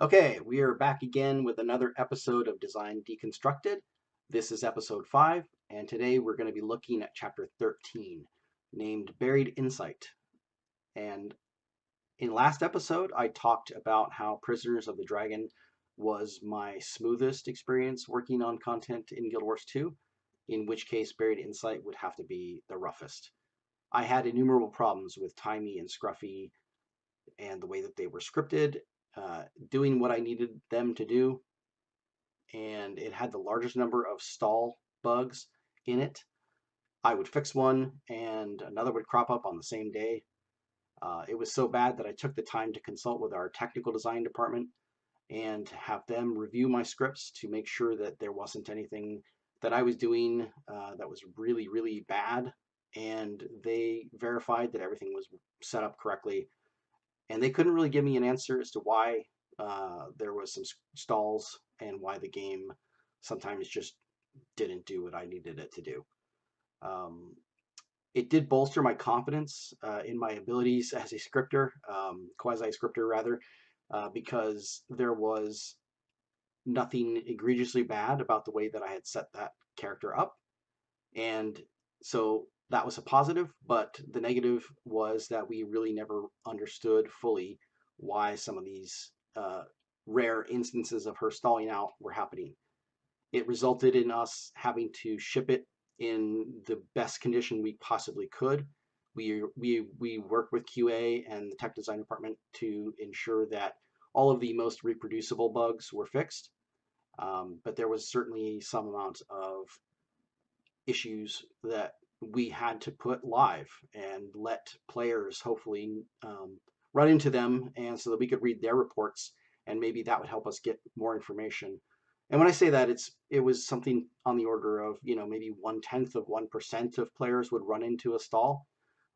Okay, we are back again with another episode of Design Deconstructed. This is episode 5, and today we're going to be looking at chapter 13, named Buried Insight. And in last episode, I talked about how Prisoners of the Dragon was my smoothest experience working on content in Guild Wars 2, in which case Buried Insight would have to be the roughest. I had innumerable problems with Timey and Scruffy and the way that they were scripted, doing what I needed them to do, and it had the largest number of stall bugs in it. I would fix one and another would crop up on the same day. It was so bad that I took the time to consult with our technical design department and have them review my scripts to make sure that there wasn't anything that I was doing that was really, really bad. And they verified that everything was set up correctly. And they couldn't really give me an answer as to why there was some stalls and why the game sometimes just didn't do what I needed it to do. Um, it did bolster my confidence in my abilities as a scripter, quasi-scripter rather, because there was nothing egregiously bad about the way that I had set that character up. And so that was a positive, but the negative was that we really never understood fully why some of these rare instances of her stalling out were happening. It resulted in us having to ship it in the best condition we possibly could. We worked with QA and the tech design department to ensure that all of the most reproducible bugs were fixed. But there was certainly some amount of issues that we had to put live and let players hopefully run into them, and so that we could read their reports, and maybe that would help us get more information. And when I say that, it was something on the order of maybe 1/10 of 1% of players would run into a stall.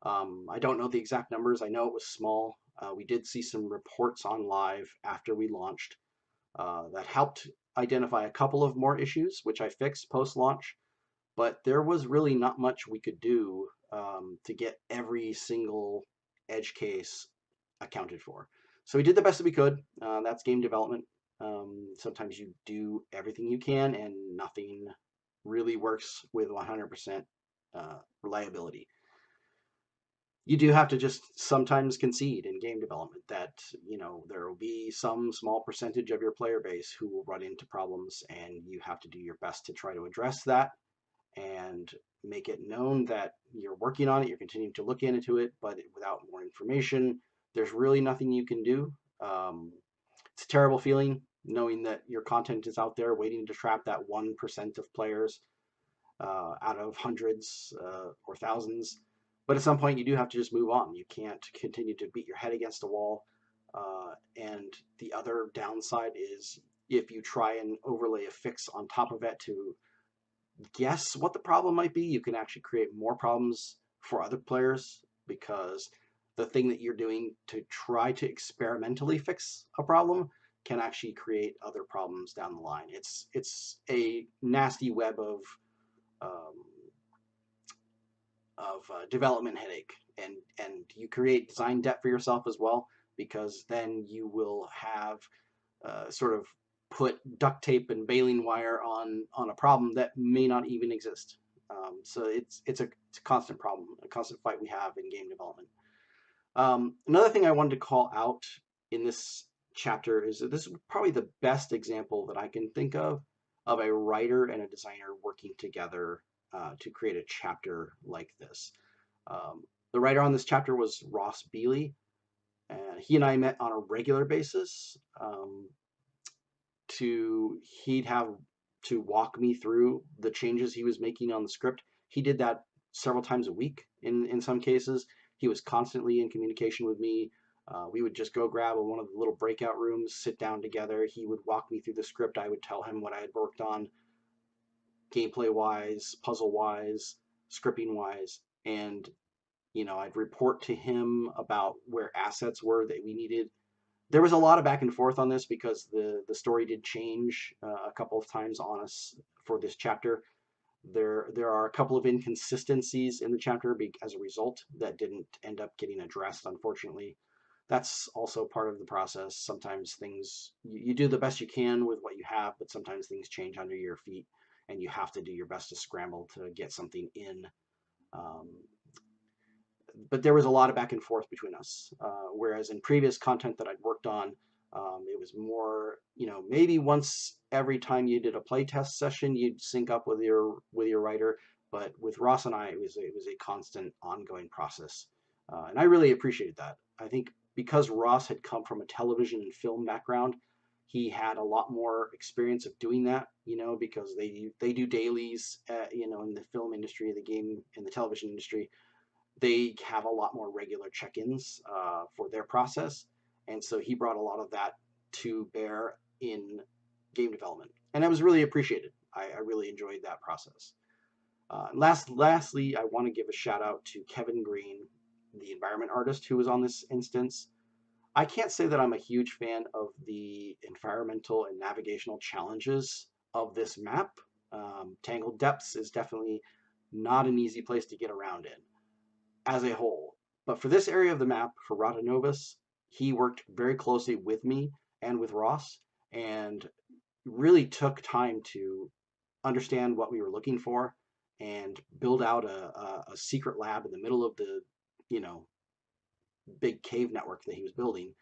I don't know the exact numbers. I know it was small. We did see some reports on live after we launched that helped identify a couple of more issues, which I fixed post-launch, but there was really not much we could do to get every single edge case accounted for. So we did the best that we could. That's game development. Sometimes you do everything you can and nothing really works with 100% reliability. You do have to just sometimes concede in game development that there will be some small percentage of your player base who will run into problems, and you have to do your best to try to address that and make it known that you're working on it, you're continuing to look into it, but without more information, there's really nothing you can do. It's a terrible feeling knowing that your content is out there waiting to trap that 1% of players out of hundreds or thousands. But at some point, you do have to just move on. You can't continue to beat your head against a wall. And the other downside is if you try and overlay a fix on top of it to guess what the problem might be, you can actually create more problems for other players, because the thing that you're doing to try to experimentally fix a problem can actually create other problems down the line. It's a nasty web um, of development headache, and you create design debt for yourself as well, because then you will have sort of put duct tape and baling wire on a problem that may not even exist. So it's a constant problem, a constant fight we have in game development. Another thing I wanted to call out in this chapter is that this is probably the best example that I can think of a writer and a designer working together to create a chapter like this. The writer on this chapter was Ross Bealey, and he and I met on a regular basis. He'd have to walk me through the changes he was making on the script. He did that several times a week in some cases. He was constantly in communication with me. We would just go grab one of the little breakout rooms, sit down together. He would walk me through the script. I would tell him what I had worked on, gameplay wise, puzzle wise, scripting wise, and I'd report to him about where assets were that we needed. There was a lot of back and forth on this because the story did change a couple of times on us for this chapter. There are a couple of inconsistencies in the chapter as a result that didn't end up getting addressed, unfortunately. that's also part of the process. Sometimes things, you do the best you can with what you have, but sometimes things change under your feet and you have to do your best to scramble to get something in. Um, but there was a lot of back and forth between us. Whereas in previous content that I'd worked on, it was more, maybe once every time you did a playtest session, you'd sync up with your writer. But with Ross and I, it was a constant, ongoing process, and I really appreciated that. I think because Ross had come from a television and film background, he had a lot more experience of doing that. Because they do dailies, in the film industry, the game, in the television industry, they have a lot more regular check-ins for their process, and so he brought a lot of that to bear in game development, and that was really appreciated. I really enjoyed that process. Lastly, I want to give a shout out to Kevin Green, the environment artist who was on this instance. I can't say that I'm a huge fan of the environmental and navigational challenges of this map. Tangled Depths is definitely not an easy place to get around in as a whole. But for this area of the map, for Rata Novus, he worked very closely with me and with Ross, and really took time to understand what we were looking for and build out a secret lab in the middle of the, you know, big cave network that he was building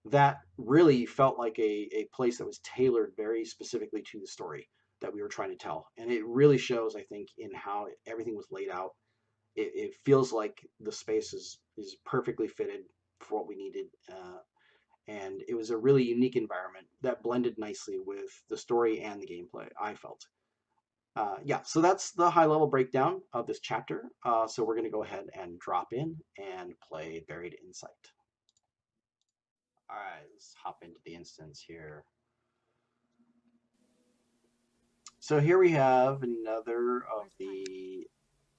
that really felt like a place that was tailored very specifically to the story that we were trying to tell. And it really shows, I think, in how everything was laid out. It feels like the space is perfectly fitted for what we needed, and it was a really unique environment that blended nicely with the story and the gameplay, I felt. Yeah, so that's the high level breakdown of this chapter. So we're going to go ahead and drop in and play Buried Insight. All right, let's hop into the instance here. So here we have another of the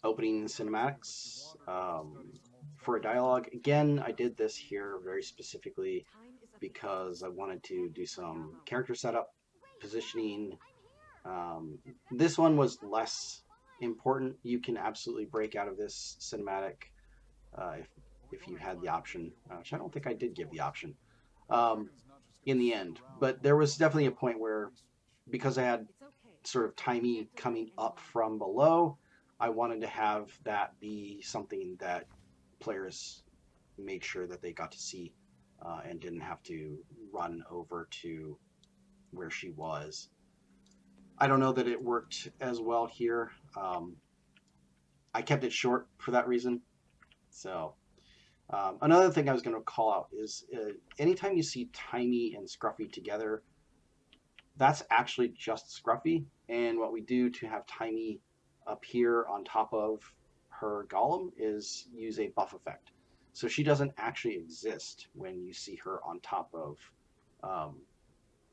opening cinematics for a dialogue. Again, I did this here very specifically because I wanted to do some character setup, positioning. This one was less important. You can absolutely break out of this cinematic if you had the option, which I don't think I did give the option um, in the end. But there was definitely a point where, because I had sort of Timey coming up from below, I wanted to have that be something that players made sure that they got to see and didn't have to run over to where she was. I don't know that it worked as well here. I kept it short for that reason. So another thing I was going to call out is anytime you see Timey and Scruffy together, that's actually just Scruffy. And what we do to have Timey appear on top of her golem is use a buff effect. So she doesn't actually exist when you see her on top of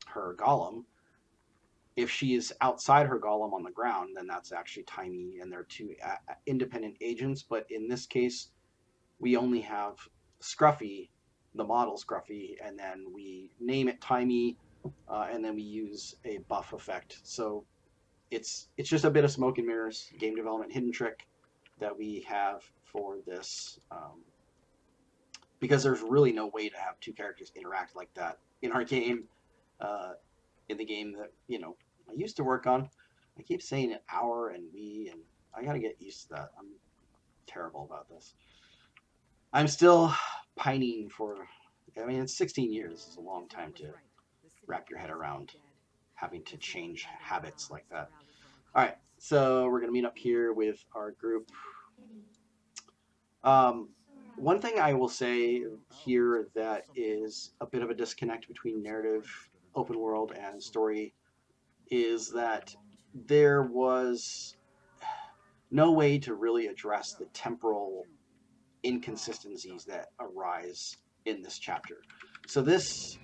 her golem. If she is outside her golem on the ground, then that's actually Timey, and they're two independent agents. But in this case, we only have Scruffy, the model Scruffy, and then we name it Timey, and then we use a buff effect. So it's just a bit of smoke and mirrors, game development hidden trick that we have for this, because there's really no way to have two characters interact like that in our game, in the game that I used to work on. I keep saying our and we, and I gotta get used to that. I'm terrible about this. I'm still pining for. I mean, it's 16 years. It's a long time to wrap your head around having to change habits like that. All right, so we're gonna meet up here with our group. One thing I will say here that is a bit of a disconnect between narrative, open world, and story is that there was no way to really address the temporal inconsistencies that arise in this chapter. So this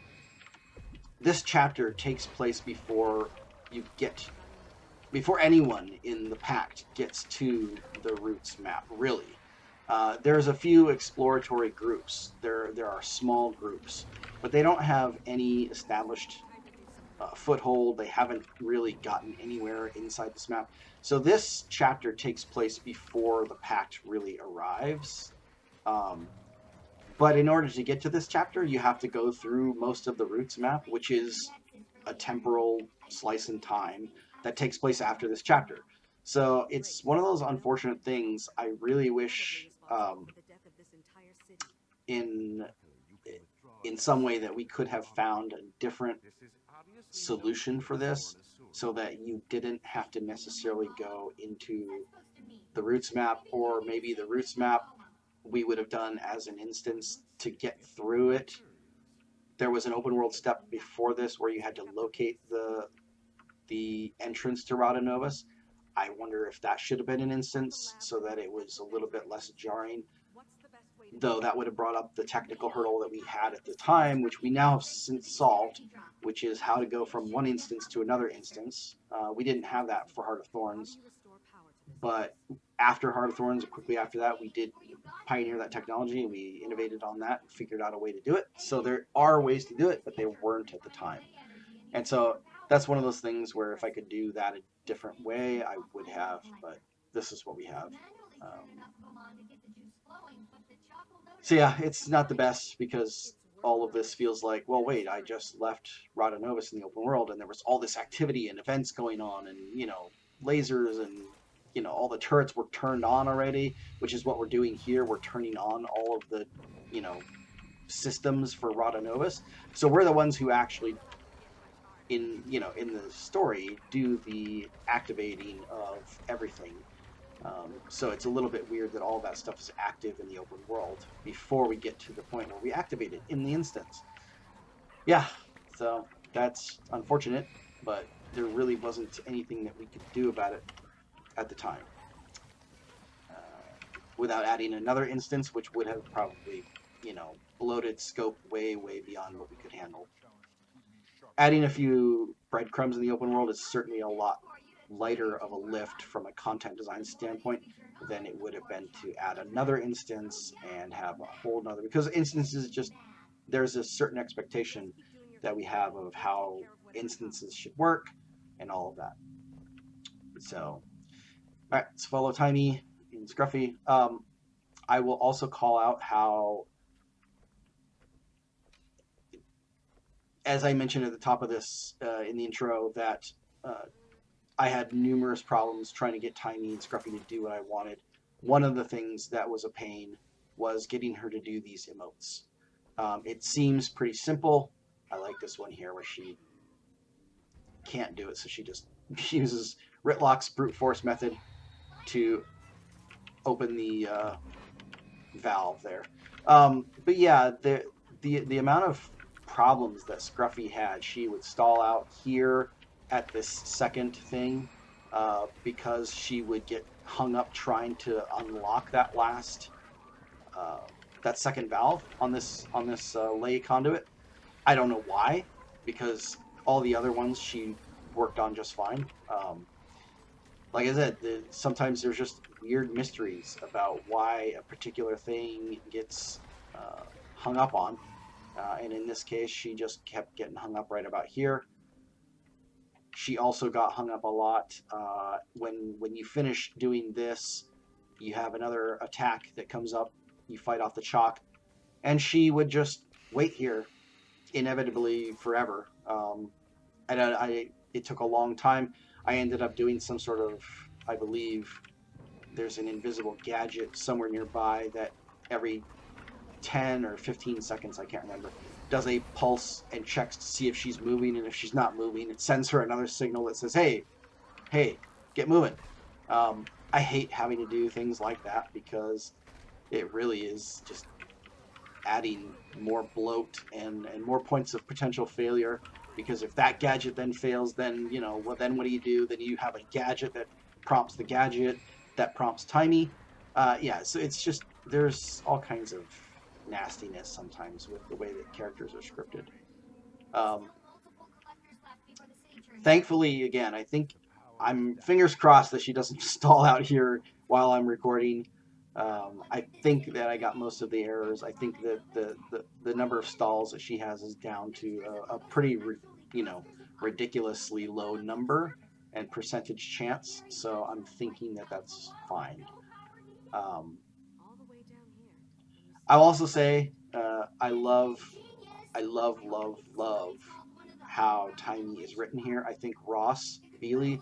chapter takes place before anyone in the pact gets to the Roots map, really. There's a few exploratory groups. There are small groups, but they don't have any established foothold. They haven't really gotten anywhere inside this map. So this chapter takes place before the pact really arrives. But in order to get to this chapter, you have to go through most of the Roots map, which is a temporal slice in time that takes place after this chapter. So it's one of those unfortunate things. I really wish in in some way that we could have found a different solution for this so that you didn't have to necessarily go into the Roots map, or maybe the Roots map we would have done as an instance to get through it. There was an open world step before this where you had to locate the entrance to Rada Novus. I wonder if that should have been an instance so that it was a little bit less jarring. Though that would have brought up the technical hurdle that we had at the time, which we now have since solved, which is how to go from one instance to another instance. We didn't have that for Heart of Thorns, but after Heart of Thorns, quickly after that, we did pioneer that technology, and we innovated on that and figured out a way to do it. So there are ways to do it, but they weren't at the time. And so that's one of those things where if I could do that a different way, I would have, but this is what we have. So yeah, it's not the best because all of this feels like, well, wait, I just left Rada Novus in the open world and there was all this activity and events going on and, lasers and, all the turrets were turned on already, which is what we're doing here. We're turning on all of the, systems for Rada Novus. So we're the ones who actually in the story do the activating of everything. So it's a little bit weird that all that stuff is active in the open world before we get to the point where we activate it in the instance. Yeah, so that's unfortunate, but there really wasn't anything that we could do about it at the time. Without adding another instance, which would have probably, bloated scope way, way beyond what we could handle. Adding a few breadcrumbs in the open world is certainly a lot lighter of a lift from a content design standpoint than it would have been to add another instance and have a whole nother, because instances just, there's a certain expectation that we have of how instances should work and all of that. So, all right, let's follow Timey and Scruffy. I will also call out how, as I mentioned at the top of this in the intro, that I had numerous problems trying to get Tiny and Scruffy to do what I wanted. One of the things that was a pain was getting her to do these emotes. It seems pretty simple. I like this one here where she can't do it, so she just uses Ritlock's brute force method to open the valve there. But yeah, the amount of problems that Scruffy had, she would stall out here at this second thing because she would get hung up trying to unlock that last that second valve on this lay conduit. I don't know why, because all the other ones she worked on just fine. Like I said, sometimes there's just weird mysteries about why a particular thing gets hung up on. And in this case, she just kept getting hung up right about here. She also got hung up a lot when you finish doing this, you have another attack that comes up, you fight off the chalk, and she would just wait here inevitably forever. And it took a long time. I ended up doing some sort of, I believe there's an invisible gadget somewhere nearby that every 10 or 15 seconds, I can't remember, does a pulse and checks to see if she's moving, and if she's not moving, it sends her another signal that says, hey, get moving. I hate having to do things like that because it really is just adding more bloat and more points of potential failure, because if that gadget then fails, then, then what do? Then you have a gadget that prompts the gadget that prompts Timey. Yeah, so it's just, there's all kinds of nastiness sometimes with the way that characters are scripted. Thankfully, again, I think I'm fingers crossed that she doesn't stall out here while I'm recording. I think that I got most of the errors. I think that the number of stalls that she has is down to a pretty, ridiculously low number and percentage chance. So I'm thinking that that's fine. I'll also say I love, love how Tiny is written here. I think Ross Bealey,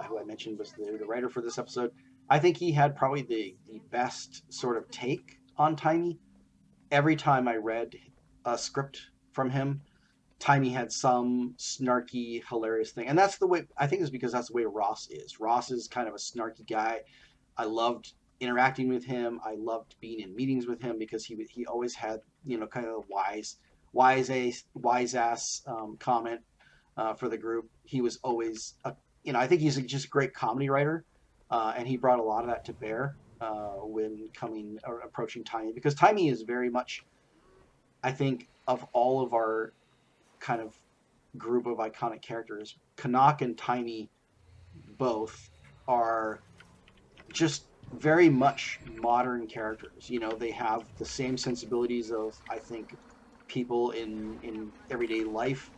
who I mentioned was the writer for this episode, I think he had probably the best sort of take on Tiny. Every time I read a script from him, Tiny had some snarky, hilarious thing. And that's the way, I think it's because that's the way Ross is. Ross is kind of a snarky guy. I loved interacting with him. I loved being in meetings with him because he always had, kind of a wise ass comment for the group. He was always, I think he's just a great comedy writer, and he brought a lot of that to bear when coming or approaching Tiny, because Tiny is very much, I think, of all of our kind of group of iconic characters, Canuck and Tiny both are just very much modern characters. They have the same sensibilities of, I think, people in everyday life.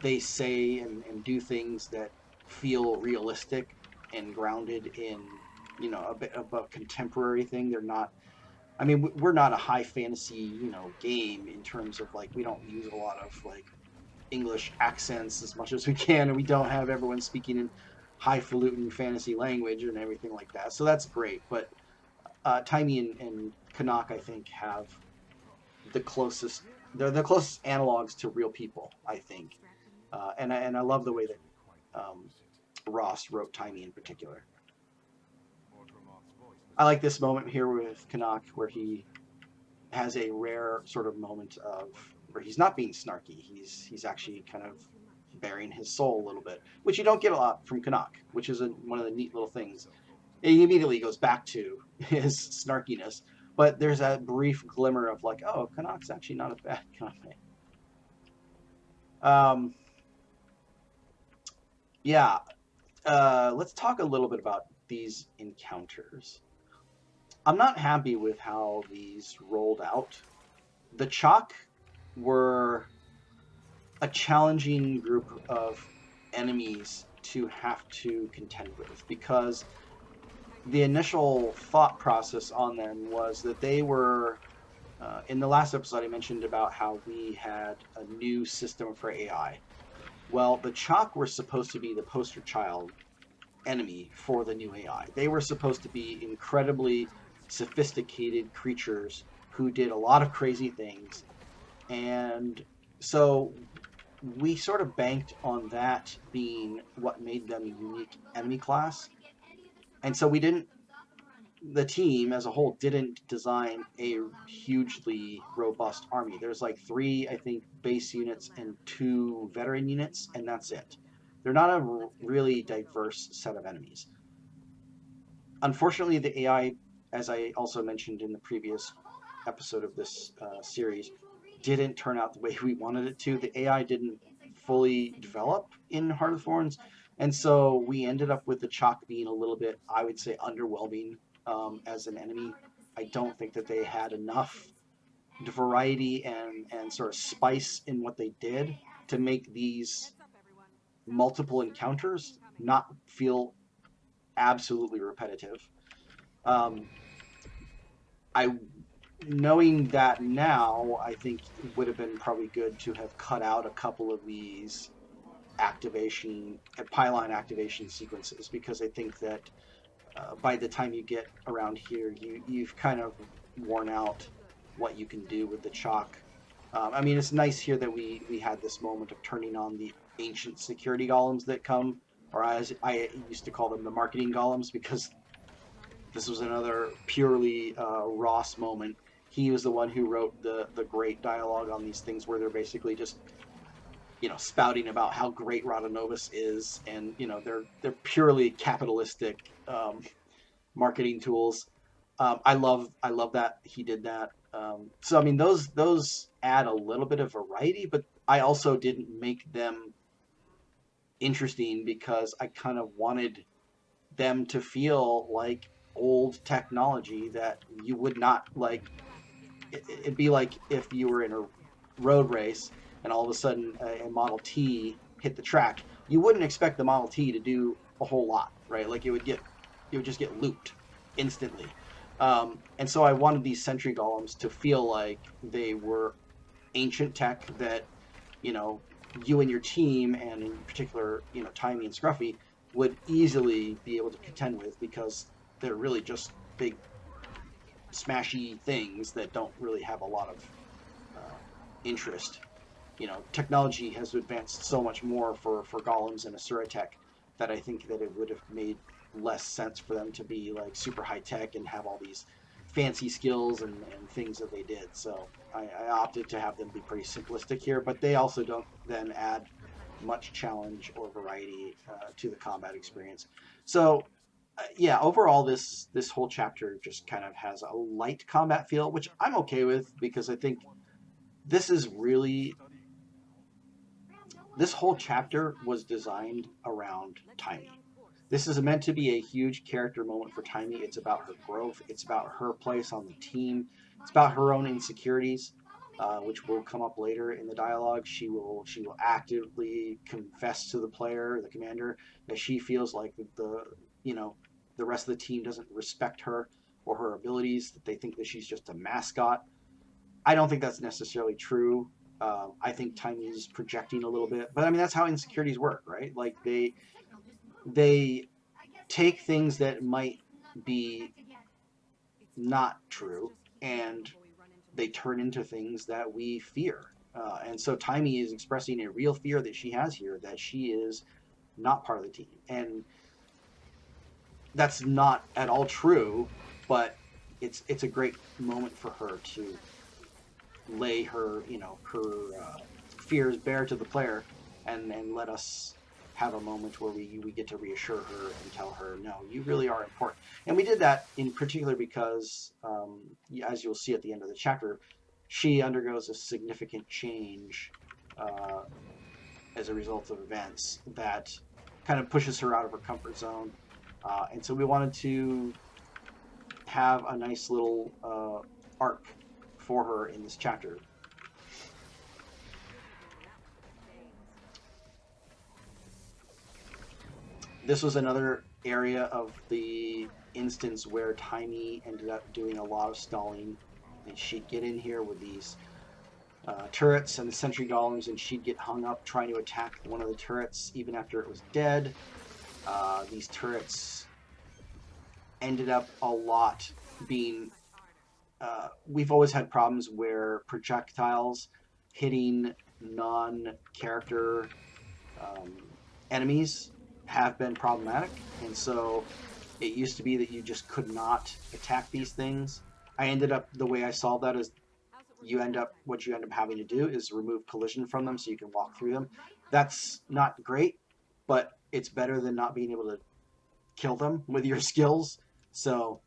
They say and do things that feel realistic and grounded in, a bit of a contemporary thing. They're not, I mean, we're not a high fantasy, game in terms of like, we don't use a lot of like English accents as much as we can, and we don't have everyone speaking in highfalutin fantasy language and everything like that. So that's great. But Tiny and Canuck, I think, have the closest. They're the closest analogs to real people, I think. And I love the way that Ross wrote Tiny in particular. I like this moment here with Canuck where he has a rare sort of moment of where he's not being snarky. He's actually kind of bearing his soul a little bit, which you don't get a lot from Canuck, which is one of the neat little things. He immediately goes back to his snarkiness, but there's that brief glimmer of like, oh, Canuck's actually not a bad guy. Yeah, let's talk a little bit about these encounters. I'm not happy with how these rolled out. The Chalk were a challenging group of enemies to have to contend with, because the initial thought process on them was that they were, in the last episode I mentioned about how we had a new system for AI. Well, the Chalk were supposed to be the poster child enemy for the new AI. They were supposed to be incredibly sophisticated creatures who did a lot of crazy things. And so we sort of banked on that being what made them a unique enemy class. And so the team as a whole didn't design a hugely robust army. There's like 3, I think, base units and 2 veteran units, and that's it. They're not a really diverse set of enemies. Unfortunately, the AI, as I also mentioned in the previous episode of this series, didn't turn out the way we wanted it to. The AI didn't fully develop in Heart of Thorns, and so we ended up with the Chalk being a little bit, I would say, underwhelming as an enemy. I don't think that they had enough variety and sort of spice in what they did to make these multiple encounters not feel absolutely repetitive. Knowing that now, I think it would have been probably good to have cut out a couple of these pylon activation sequences, because I think that by the time you get around here, you've kind of worn out what you can do with the Chalk. I mean, it's nice here that we had this moment of turning on the ancient security golems that come, or as I used to call them, the marketing golems, because this was another purely Ross moment. He was the one who wrote the great dialogue on these things where they're basically just, spouting about how great Rodonovus is, and they're purely capitalistic marketing tools. I love that he did that. So I mean, those add a little bit of variety, but I also didn't make them interesting because I kind of wanted them to feel like old technology that you would not like. It'd be like if you were in a road race and all of a sudden a Model T hit the track. You wouldn't expect the Model T to do a whole lot, right? Like it would just get looped instantly. And so I wanted these sentry golems to feel like they were ancient tech that, you know, you and your team, and in particular, you know, Timey and Scruffy, would easily be able to contend with, because they're really just big, smashy things that don't really have a lot of interest. You know, technology has advanced so much more for golems and Asura tech that I think that it would have made less sense for them to be like super high tech and have all these fancy skills and things that they did. So I opted to have them be pretty simplistic here, but they also don't then add much challenge or variety to the combat experience. So yeah, overall this whole chapter just kind of has a light combat feel, which I'm okay with, because I think this is really, this whole chapter was designed around Tiny. This is meant to be a huge character moment for Tiny. It's about her growth. It's about her place on the team. It's about her own insecurities, which will come up later in the dialogue. She will actively confess to the player, the commander, that she feels like the you know the rest of the team doesn't respect her or her abilities. That they think that she's just a mascot. I don't think that's necessarily true. I think Tiny's projecting a little bit, but I mean that's how insecurities work, right? Like they take things that might be not true and they turn into things that we fear. And so Tiny is expressing a real fear that she has here, that she is not part of the team, and that's not at all true. But it's a great moment for her to lay her, fears bare to the player, and let us have a moment where we get to reassure her and tell her, no, you really are important. And we did that in particular because, as you'll see at the end of the chapter, she undergoes a significant change as a result of events that kind of pushes her out of her comfort zone. And so we wanted to have a nice little arc for her in this chapter. This was another area of the instance where Tiny ended up doing a lot of stalling, and she'd get in here with these turrets and the sentry golems, and she'd get hung up trying to attack one of the turrets even after it was dead. These turrets ended up a lot being we've always had problems where projectiles hitting non-character enemies have been problematic, and so it used to be that you just could not attack these things. The way I solved that is what you end up having to do is remove collision from them so you can walk through them. That's not great, but it's better than not being able to kill them with your skills, so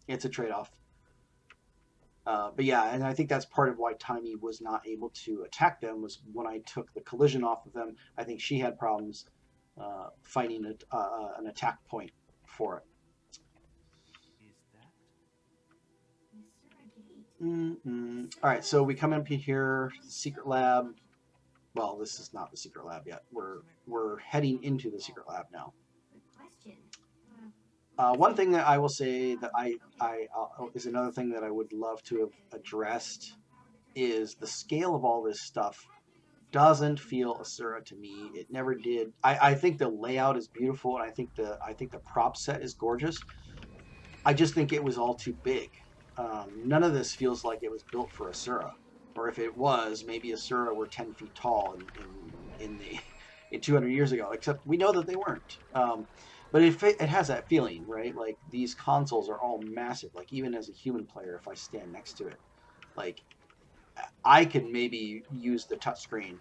it's a trade-off. But yeah, and I think that's part of why Tiny was not able to attack them, was when I took the collision off of them, I think she had problems finding an attack point for it. All right, so we come up here, secret lab. Well, this is not the secret lab yet. We're heading into the secret lab now. One thing that I will say that I is another thing that I would love to have addressed is the scale of all this stuff doesn't feel Asura to me. It never did. I think the layout is beautiful, and I think the prop set is gorgeous. I just think it was all too big. None of this feels like it was built for Asura, or if it was, maybe Asura were 10 feet tall in 200 years ago. Except we know that they weren't. But it has that feeling, right? Like these consoles are all massive. Like even as a human player, if I stand next to it, like I can maybe use the touchscreen,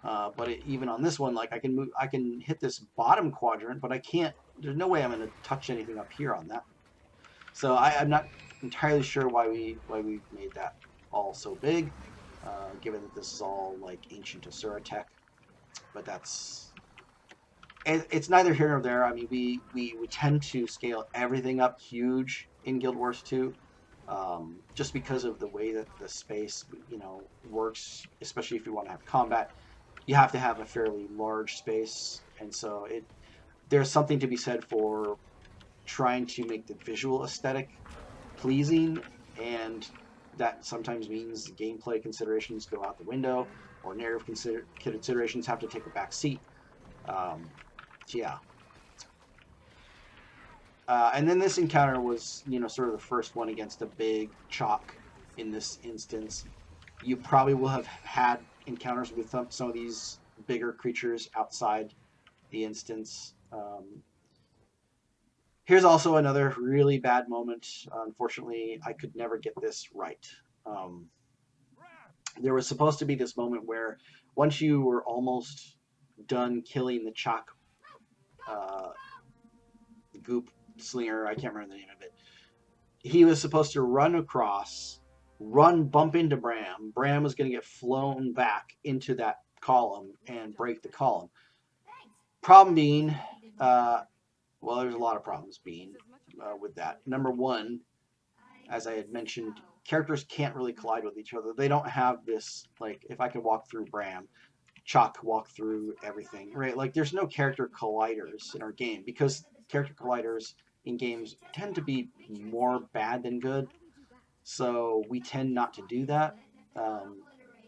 but even on this one, like I can hit this bottom quadrant, but I can't. There's no way I'm going to touch anything up here on that. So I'm not entirely sure why we made that all so big, given that this is all like ancient Asura tech. But it's neither here nor there. I mean, we tend to scale everything up huge in Guild Wars 2, just because of the way that the space, works. Especially if you want to have combat, you have to have a fairly large space, and so there's something to be said for trying to make the visual aesthetic pleasing, and that sometimes means gameplay considerations go out the window, or narrative considerations have to take a back seat. So yeah. And then this encounter was, sort of the first one against a big chalk in this instance. You probably will have had encounters with some of these bigger creatures outside the instance. Here's also another really bad moment. Unfortunately, I could never get this right. There was supposed to be this moment where once you were almost done killing the chalk goop slinger, I can't remember the name of it, he was supposed to run across, bump into Bram. Bram was going to get flown back into that column and break the column. Problem being, well, there's a lot of problems with that. Number one, as I had mentioned, characters can't really collide with each other. They don't have this, like, if I could walk through Bram, Chalk walk through everything, right? Like, there's no character colliders in our game because character colliders in games tend to be more bad than good. So we tend not to do that.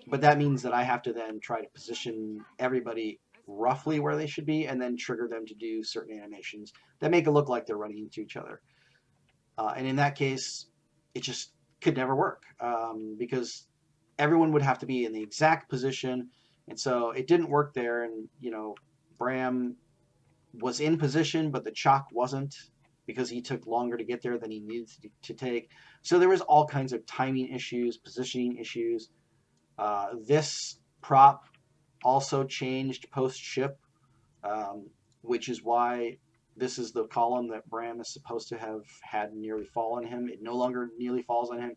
But that means that I have to then try to position everybody roughly where they should be and then trigger them to do certain animations that make it look like they're running into each other. And in that case, it just could never work because everyone would have to be in the exact position. And so it didn't work there. And, Bram was in position, but the chalk wasn't because he took longer to get there than he needed to take. So there was all kinds of timing issues, positioning issues. This prop also changed post-ship, which is why this is the column that Bram is supposed to have had nearly fall on him. It no longer nearly falls on him.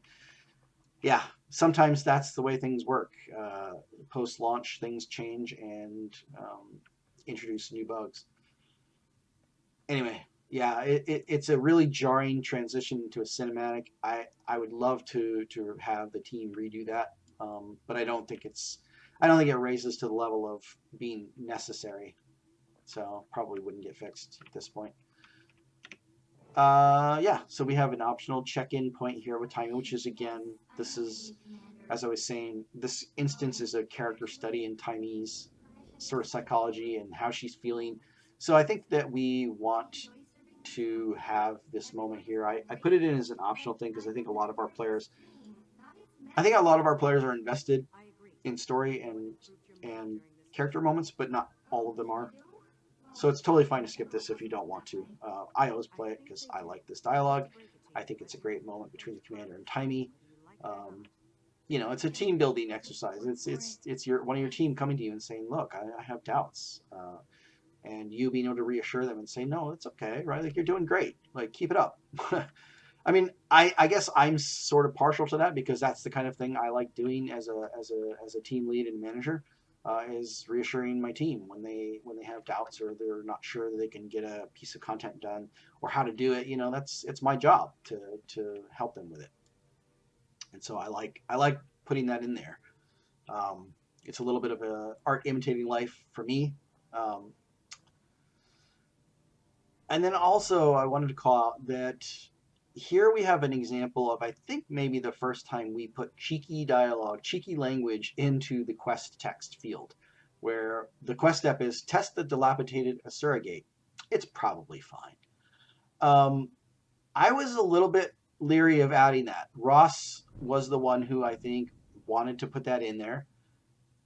Yeah, sometimes that's the way things work. Post-launch, things change and introduce new bugs. Anyway, yeah, it's a really jarring transition into a cinematic. I would love to have the team redo that, but I don't think it raises to the level of being necessary. So probably wouldn't get fixed at this point. Yeah, so we have an optional check-in point here with timing, which is, again, this is, as I was saying, this instance is a character study in Taimi's sort of psychology and how she's feeling. So I think that we want to have this moment here. I put it in as an optional thing because I think a lot of our players are invested in story and character moments, but not all of them are. So it's totally fine to skip this if you don't want to. I always play it because I like this dialogue. I think it's a great moment between the commander and Taimi. It's a team building exercise. It's one of your team coming to you and saying, "Look, I have doubts," and you being able to reassure them and say, "No, it's okay, right? Like, you're doing great. Like, keep it up." I mean, I guess I'm sort of partial to that because that's the kind of thing I like doing as a team lead and manager. Is reassuring my team when they have doubts or they're not sure that they can get a piece of content done or how to do it. It's my job to help them with it. And so I like putting that in there. It's a little bit of a art imitating life for me. And then also I wanted to call out that here we have an example of, I think, maybe the first time we put cheeky dialogue, cheeky language into the quest text field, where the quest step is test the dilapidated Asura gate. It's probably fine. I was a little bit leery of adding that. Ross was the one who I think wanted to put that in there.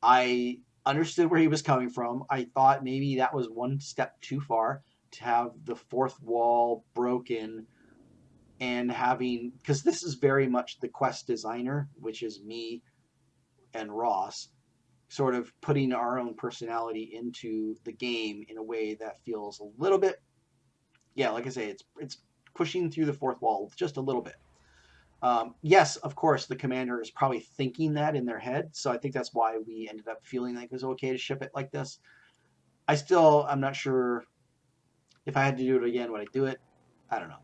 I understood where he was coming from. I thought maybe that was one step too far to have the fourth wall broken and having, because this is very much the quest designer, which is me and Ross, sort of putting our own personality into the game in a way that feels a little bit, yeah, like I say, it's pushing through the fourth wall just a little bit. Yes, of course, the commander is probably thinking that in their head, so I think that's why we ended up feeling like it was okay to ship it like this. I'm not sure if I had to do it again, would I do it? I don't know.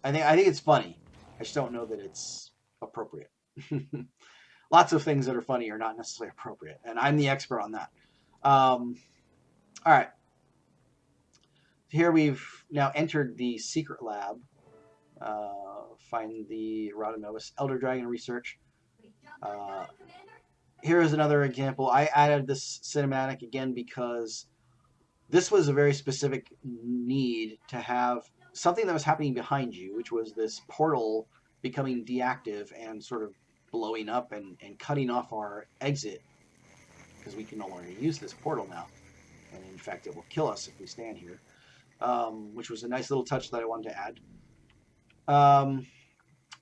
I think it's funny. I just don't know that it's appropriate. Lots of things that are funny are not necessarily appropriate, and I'm the expert on that. All right. Here we've now entered the secret lab. Find the Rhodonovus Elder Dragon research. Here's another example. I added this cinematic again because this was a very specific need to have something that was happening behind you, which was this portal becoming deactive and sort of blowing up and cutting off our exit because we can no longer use this portal now. And in fact, it will kill us if we stand here, which was a nice little touch that I wanted to add.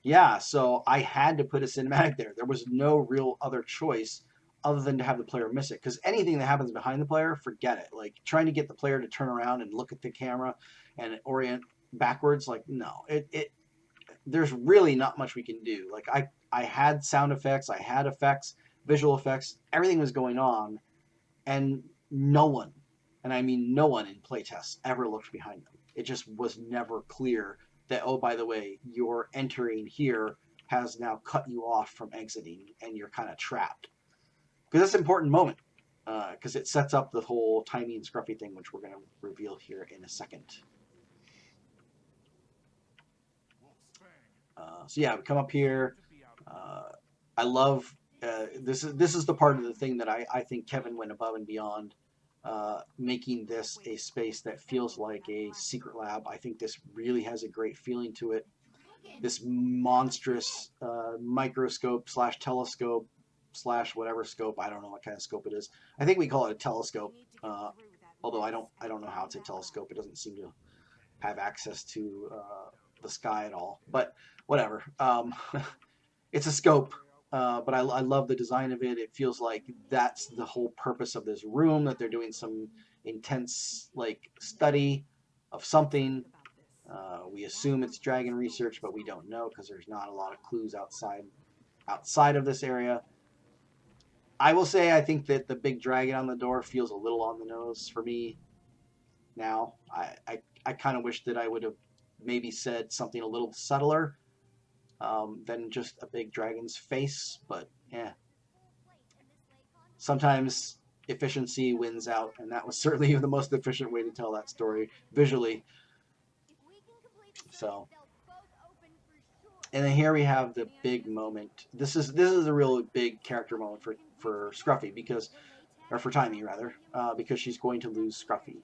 Yeah, so I had to put a cinematic there. There was no real other choice other than to have the player miss it. Because anything that happens behind the player, forget it. Like trying to get the player to turn around and look at the camera and orient backwards, like no, there's really not much we can do. Like I had sound effects, I had effects, visual effects, everything was going on, and no one, and I mean no one in playtests ever looked behind them. It just was never clear that, oh, by the way, your entering here has now cut you off from exiting and you're kind of trapped. Because that's an important moment, because it sets up the whole Timey and Scruffy thing, which we're going to reveal here in a second. So yeah, we come up here. I love, this is the part of the thing that I think Kevin went above and beyond, making this a space that feels like a secret lab. I think this really has a great feeling to it. This monstrous microscope slash telescope slash whatever scope, I don't know what kind of scope it is. I think we call it a telescope, although I don't know how it's a telescope. It doesn't seem to have access to the sky at all, but whatever. It's a scope. But I love the design of it. It feels like that's the whole purpose of this room, that they're doing some intense like study of something. We assume it's dragon research, but we don't know because there's not a lot of clues outside of this area. I will say I think that the big dragon on the door feels a little on the nose for me now. I kind of wish that I would have maybe said something a little subtler than just a big dragon's face, but yeah. Sometimes efficiency wins out, and that was certainly the most efficient way to tell that story visually. So, and then here we have the big moment. This is a real big character moment for Scruffy, because, or for Timey rather, because she's going to lose Scruffy.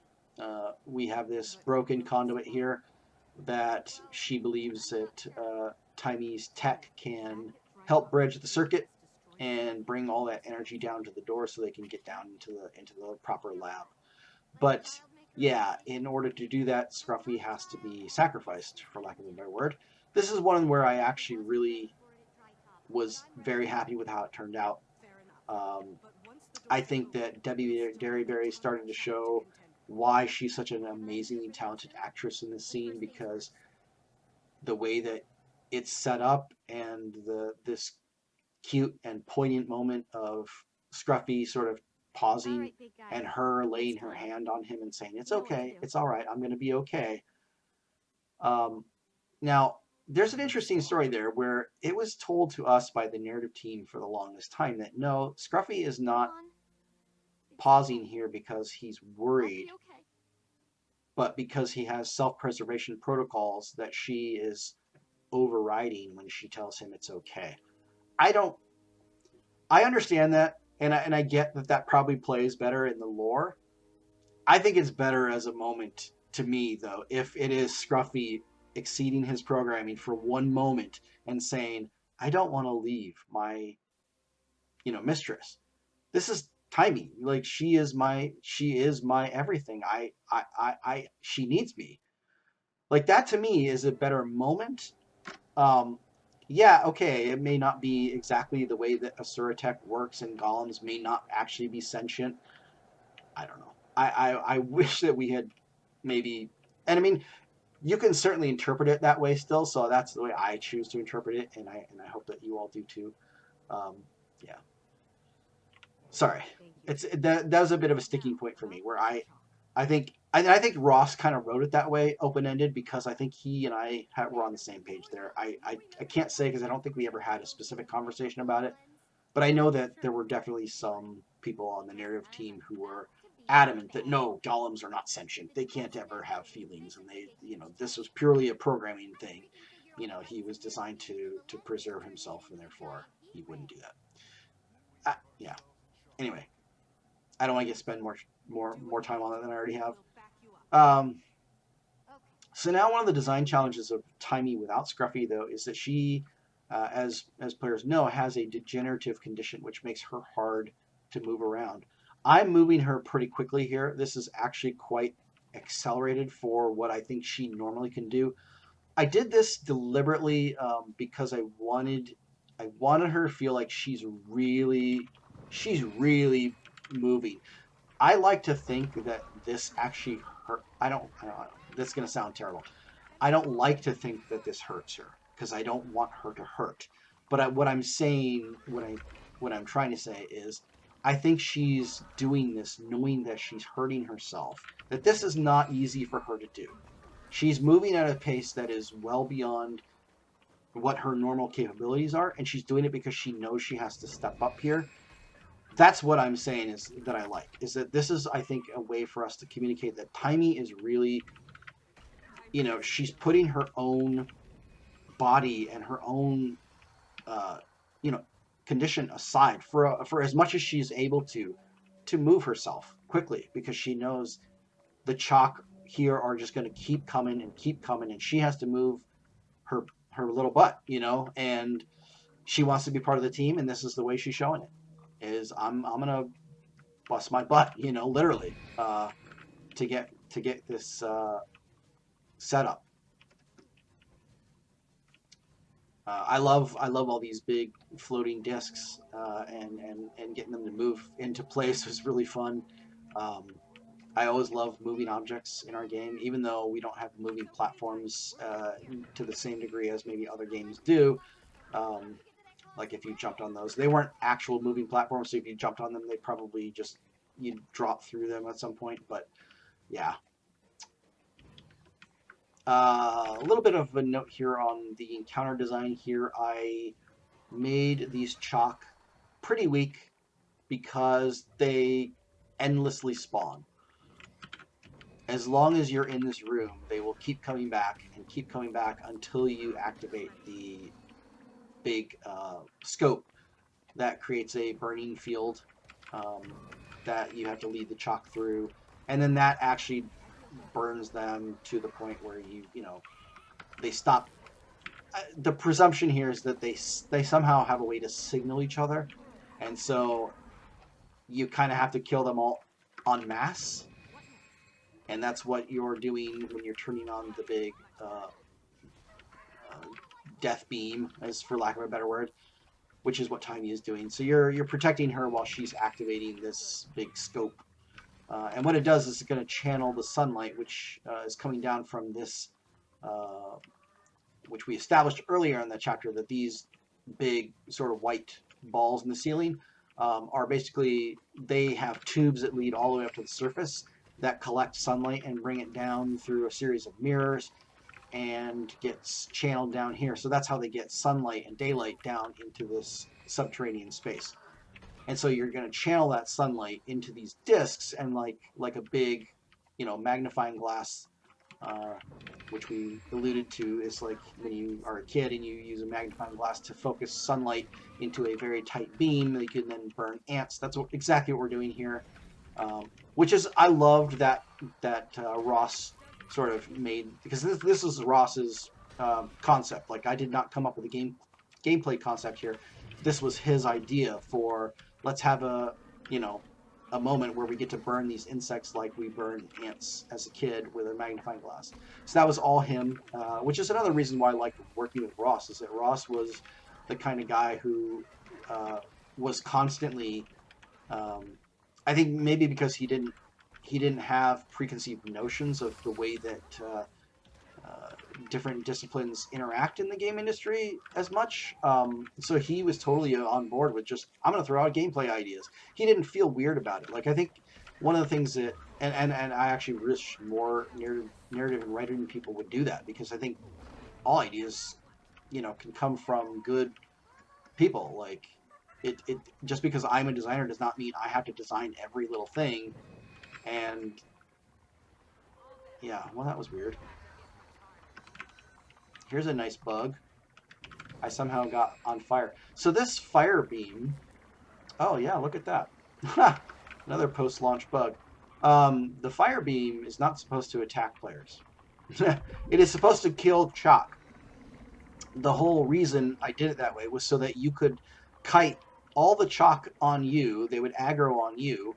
We have this broken conduit here that she believes that Timey's tech can help bridge the circuit and bring all that energy down to the door so they can get down into the proper lab. But yeah, in order to do that, Scruffy has to be sacrificed, for lack of a better word. This is one where I actually really was very happy with how it turned out. I think that Debbie Derryberry started to show why she's such an amazingly talented actress in this scene, because the way that it's set up and this cute and poignant moment of Scruffy sort of pausing and her laying her hand on him and saying, it's okay, it's all right, I'm going to be okay. Now, there's an interesting story there where it was told to us by the narrative team for the longest time that no, Scruffy is not pausing here because he's worried, but because he has self-preservation protocols that she is overriding when she tells him it's okay. I understand that, and I get that probably plays better in the lore. I think it's better as a moment to me, though, if it is Scruffy exceeding his programming for one moment and saying, I don't want to leave my, mistress. This is Timey. Like, she is my everything. She needs me. Like, that to me is a better moment. Yeah, okay, it may not be exactly the way that Asura tech works, and golems may not actually be sentient. I don't know. I wish that we had maybe, and I mean, you can certainly interpret it that way still, so that's the way I choose to interpret it, and I hope that you all do too. Yeah. Sorry, that was a bit of a sticking point for me, where I think Ross kind of wrote it that way, open-ended, because I think he and I were on the same page there. I can't say because I don't think we ever had a specific conversation about it, but I know that there were definitely some people on the narrative team who were adamant that no, golems are not sentient. They can't ever have feelings, and this was purely a programming thing. you know, he was designed to preserve himself, and therefore he wouldn't do that. Yeah. Anyway, I don't want to spend more time on it than I already have. Um, so now one of the design challenges of Timey without Scruffy, though, is that she, as players know, has a degenerative condition which makes her hard to move around. I'm moving her pretty quickly here. This is actually quite accelerated for what I think she normally can do. I did this deliberately because I wanted her to feel like she's really moving. I like to think that this actually hurt. I don't. That's going to sound terrible. I don't like to think that this hurts her because I don't want her to hurt. But what I'm saying, what I'm trying to say is, I think she's doing this knowing that she's hurting herself. That this is not easy for her to do. She's moving at a pace that is well beyond what her normal capabilities are, and she's doing it because she knows she has to step up here. That's what I'm saying is that I like, is that this is, I think, a way for us to communicate that Timey is really, you know, she's putting her own body and her own, you know, condition aside for as much as she's able to move herself quickly, because she knows the chalk here are just going to keep coming, and she has to move her little butt, you know, and she wants to be part of the team, and this is the way she's showing it. Is I'm gonna bust my butt, you know, literally, to get this set up. I love all these big floating discs, and getting them to move into place was really fun. I always love moving objects in our game, even though we don't have moving platforms to the same degree as maybe other games do. Like if you jumped on those, they weren't actual moving platforms, so if you jumped on them, they probably just, you'd drop through them at some point. But yeah. A little bit of a note here on the encounter design here. I made these chalk pretty weak because they endlessly spawn. As long as you're in this room, they will keep coming back and keep coming back until you activate the big scope that creates a burning field that you have to lead the chalk through, and then that actually burns them to the point where you know, they stop. The presumption here is that they somehow have a way to signal each other, and so you kind of have to kill them all en masse, and that's what you're doing when you're turning on the big death beam, as for lack of a better word, which is what Timey is doing. So you're protecting her while she's activating this big scope. And what it does is it's going to channel the sunlight, which is coming down from this, which we established earlier in the chapter, that these big sort of white balls in the ceiling are basically, they have tubes that lead all the way up to the surface that collect sunlight and bring it down through a series of mirrors and gets channeled down here. So that's how they get sunlight and daylight down into this subterranean space. And so you're going to channel that sunlight into these discs, and like a big, you know, magnifying glass, which we alluded to, is like when you are a kid and you use a magnifying glass to focus sunlight into a very tight beam, you can then burn ants. That's exactly what we're doing here. Which is, I loved that Ross sort of made, because this is Ross's concept. Like, I did not come up with a gameplay concept here. This was his idea for, let's have a, you know, a moment where we get to burn these insects like we burned ants as a kid with a magnifying glass. So that was all him, which is another reason why I like working with Ross, is that Ross was the kind of guy who was constantly, I think maybe because he didn't have preconceived notions of the way that different disciplines interact in the game industry as much. So he was totally on board with just, I'm going to throw out gameplay ideas. He didn't feel weird about it. Like, I think one of the things that, and I actually wish more narrative and writing people would do that, because I think all ideas, you know, can come from good people. Like, it just because I'm a designer does not mean I have to design every little thing. And yeah, well, that was weird. Here's a nice bug. I somehow got on fire. So this fire beam, oh yeah, look at that. Another post-launch bug. The fire beam is not supposed to attack players. It is supposed to kill chalk. The whole reason I did it that way was so that you could kite all the chalk on you, they would aggro on you,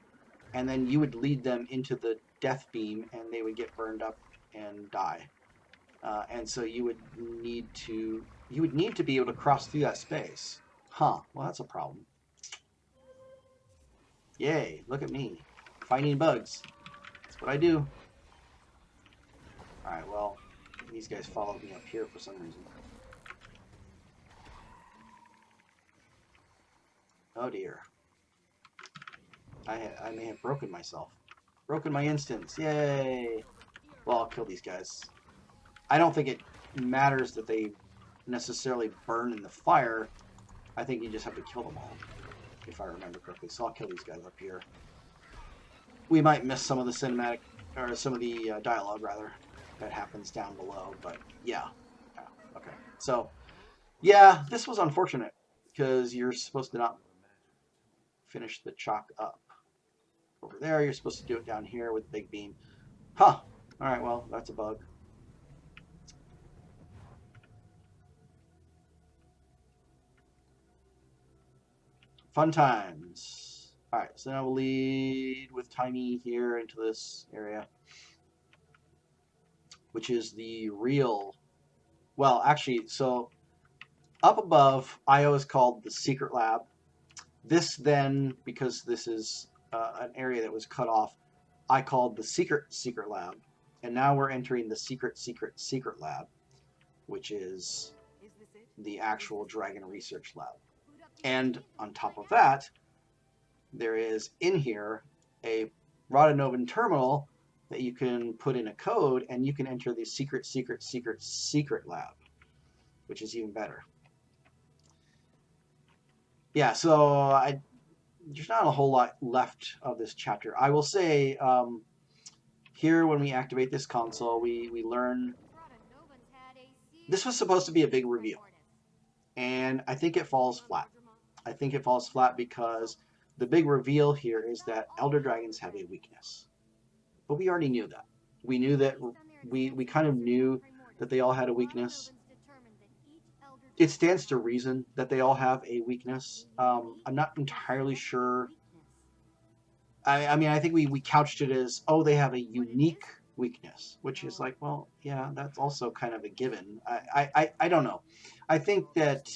and then you would lead them into the death beam and they would get burned up and die. And so you would need to be able to cross through that space. Huh, well that's a problem. Yay, look at me. Finding bugs. That's what I do. Alright, well, these guys followed me up here for some reason. Oh dear. I may have broken myself. Broken my instance. Yay! Well, I'll kill these guys. I don't think it matters that they necessarily burn in the fire. I think you just have to kill them all, if I remember correctly. So I'll kill these guys up here. We might miss some of the cinematic, or some of the dialogue, rather, that happens down below. But yeah. Okay. So, yeah, this was unfortunate, because you're supposed to not finish the chalk up over there. You're supposed to do it down here with the big beam. Huh. Alright, well, that's a bug. Fun times. Alright, so now we'll lead with Tiny here into this area, which is the real... Well, actually, so up above, I always called the secret lab. This then, because this is an area that was cut off, I called the secret lab. And now we're entering the secret lab, which is the actual Dragon Research Lab. And on top of that, there is in here a Radanovan terminal that you can put in a code, and you can enter the secret lab, which is even better. Yeah, so there's not a whole lot left of this chapter. I will say, here when we activate this console, we learn this was supposed to be a big reveal, and I think it falls flat. I think it falls flat because the big reveal here is that Elder Dragons have a weakness. But we already knew that. We knew that, we kind of knew that they all had a weakness. It stands to reason that they all have a weakness. I'm not entirely sure. I mean, I think we couched it as, oh, they have a unique weakness, which is like, well, yeah, that's also kind of a given. I don't know. I think that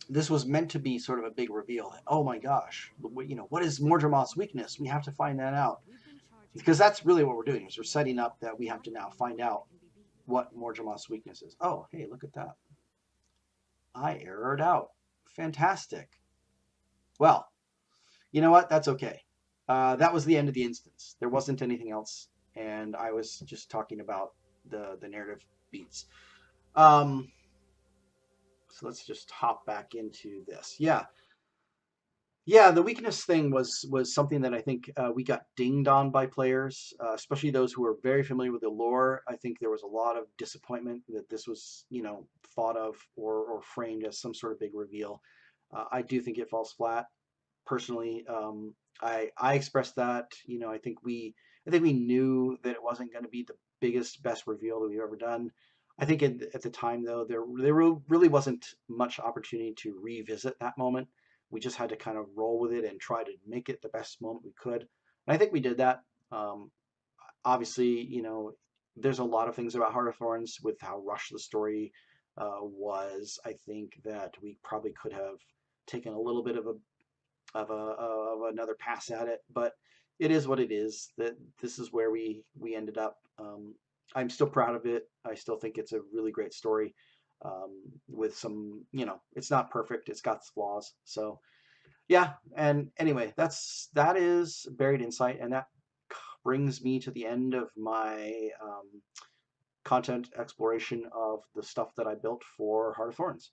this was meant to be sort of a big reveal. That, oh my gosh, what is Mordremoth's weakness? We have to find that out. Because that's really what we're doing, is we're setting up that we have to now find out what Mordremoth's weakness is. Oh, hey, look at that. I errored out. Fantastic. Well, you know what? That's okay. That was the end of the instance. There wasn't anything else, and I was just talking about the narrative beats. So let's just hop back into this. Yeah, the weakness thing was something that I think we got dinged on by players, especially those who were very familiar with the lore. I think there was a lot of disappointment that this was, thought of or framed as some sort of big reveal. I do think it falls flat. Personally, I expressed that. I think we knew that it wasn't going to be the biggest, best reveal that we've ever done. I think at the time, though, there really wasn't much opportunity to revisit that moment. We just had to kind of roll with it and try to make it the best moment we could. And I think we did that. Obviously, there's a lot of things about Heart of Thorns with how rushed the story was. I think that we probably could have taken a little bit of another pass at it, but it is what it is. That this is where we ended up. I'm still proud of it. I still think it's a really great story. With some, it's not perfect. It's got flaws. So, yeah. And anyway, that is Buried Insight, and that brings me to the end of my content exploration of the stuff that I built for Heart of Thorns.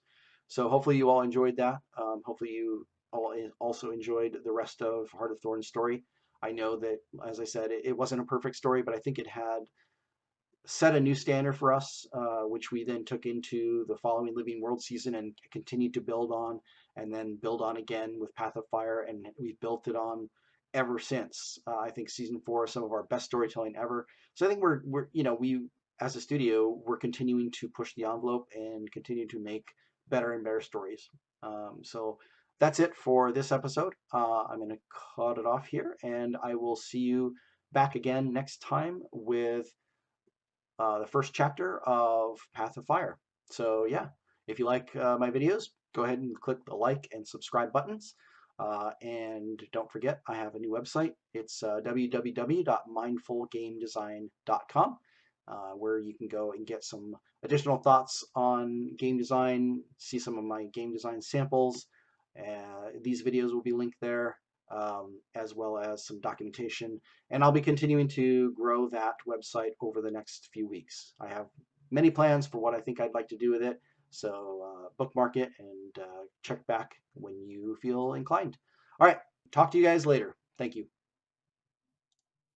So hopefully you all enjoyed that. Hopefully you all also enjoyed the rest of Heart of Thorns story. I know that, as I said, it wasn't a perfect story, but I think it had set a new standard for us, which we then took into the following Living World season and continued to build on, and then build on again with Path of Fire, and we've built it on ever since. I think season 4 is some of our best storytelling ever. So I think we're we as a studio, we're continuing to push the envelope and continue to make better and better stories. So that's it for this episode. I'm going to cut it off here, and I will see you back again next time with the first chapter of Path of Fire. So yeah, if you like my videos, go ahead and click the like and subscribe buttons. And don't forget, I have a new website. It's www.mindfulgamedesign.com, where you can go and get some additional thoughts on game design, see some of my game design samples. These videos will be linked there, as well as some documentation. And I'll be continuing to grow that website over the next few weeks. I have many plans for what I think I'd like to do with it. So bookmark it and check back when you feel inclined. All right, talk to you guys later. Thank you.